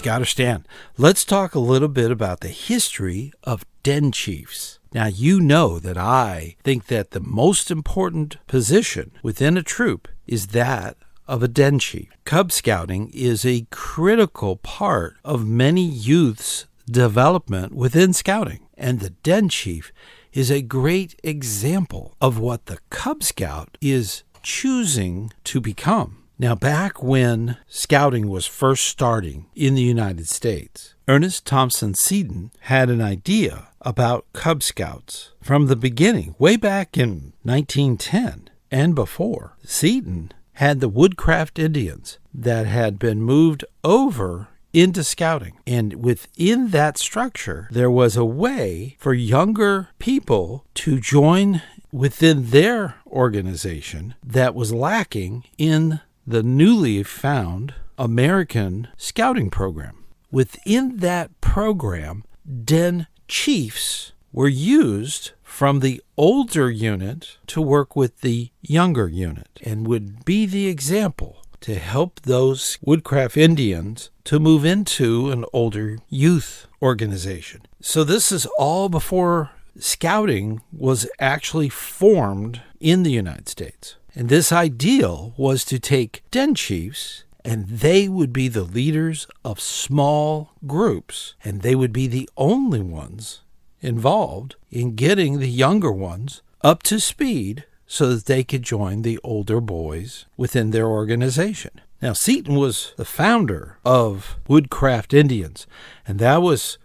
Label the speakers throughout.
Speaker 1: ScouterStan. Let's talk a little bit about the history of den chiefs. Now, you know that I think that the most important position within a troop is that of a den chief. Cub Scouting is a critical part of many youths' development within Scouting, and the den chief is a great example of what the Cub Scout is choosing to become. Now, back when Scouting was first starting in the United States, Ernest Thompson Seton had an idea about Cub Scouts from the beginning, way back in 1910 and before. Seton had the woodcraft Indians that had been moved over into Scouting. And within that structure, there was a way for younger people to join within their organization that was lacking in the newly found American Scouting program. Within that program, den chiefs were used from the older unit to work with the younger unit and would be the example to help those woodcraft Indians to move into an older youth organization. So this is all before Scouting was actually formed in the United States. And this ideal was to take den chiefs, and they would be the leaders of small groups, and they would be the only ones involved in getting the younger ones up to speed so that they could join the older boys within their organization. Now, Seton was the founder of Woodcraft Indians, and that was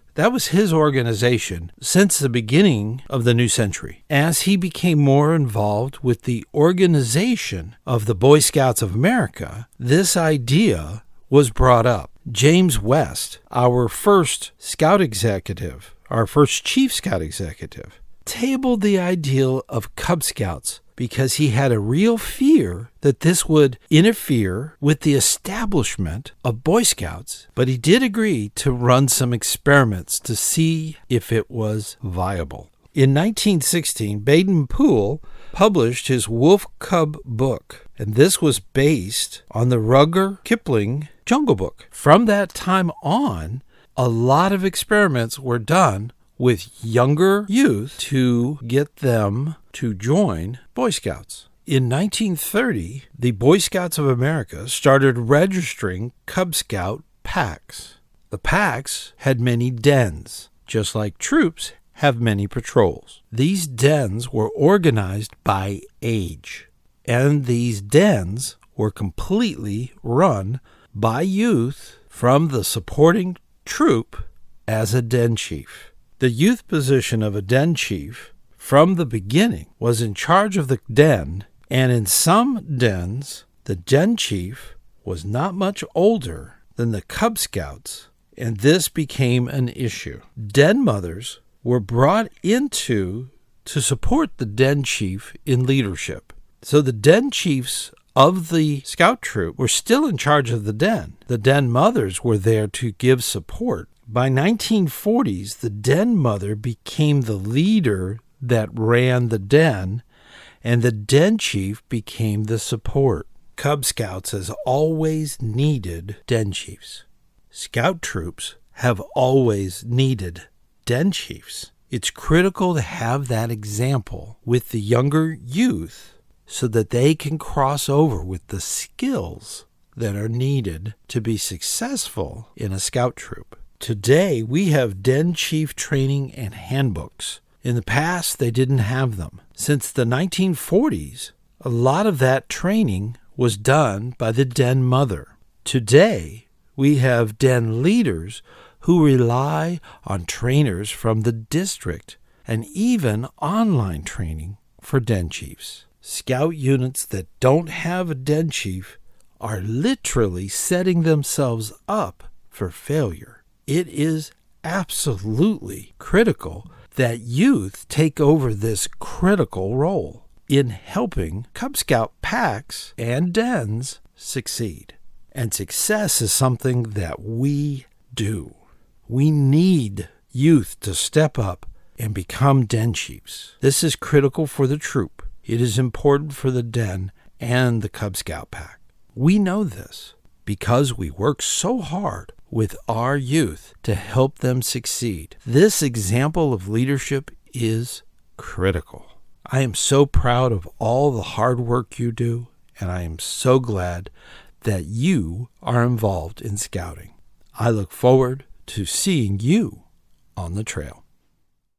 Speaker 1: his organization since the beginning of the new century. As he became more involved with the organization of the Boy Scouts of America, this idea was brought up. James West, our first Scout executive, our first Chief Scout executive, tabled the ideal of Cub Scouts because he had a real fear that this would interfere with the establishment of Boy Scouts, but he did agree to run some experiments to see if it was viable. In 1916, Baden-Powell published his Wolf Cub book, and this was based on the Rudyard Kipling Jungle Book. From that time on, a lot of experiments were done with younger youth to get them to join Boy Scouts. In 1930, the Boy Scouts of America started registering Cub Scout Packs. The packs had many dens, just like troops have many patrols. These dens were organized by age, and these dens were completely run by youth from the supporting troop as a den chief. The youth position of a den chief from the beginning was in charge of the den, and in some dens, the den chief was not much older than the Cub Scouts, and this became an issue. Den mothers were brought into to support the den chief in leadership. So the den chiefs of the scout troop were still in charge of the den. The den mothers were there to give support. By 1940s, the den mother became the leader that ran the den, and the den chief became the support. Cub Scouts has always needed den chiefs. Scout troops have always needed den chiefs. It's critical to have that example with the younger youth so that they can cross over with the skills that are needed to be successful in a scout troop. Today, we have den chief training and handbooks. In the past, they didn't have them. Since the 1940s, a lot of that training was done by the den mother. Today, we have den leaders who rely on trainers from the district and even online training for den chiefs. Scout units that don't have a den chief are literally setting themselves up for failure. It is absolutely critical that youth take over this critical role in helping Cub Scout packs and dens succeed. And success is something that we do. We need youth to step up and become den chiefs. This is critical for the troop. It is important for the den and the Cub Scout pack. We know this because we work so hard with our youth to help them succeed. This example of leadership is critical. I am so proud of all the hard work you do, and I am so glad that you are involved in scouting. I look forward to seeing you on the trail.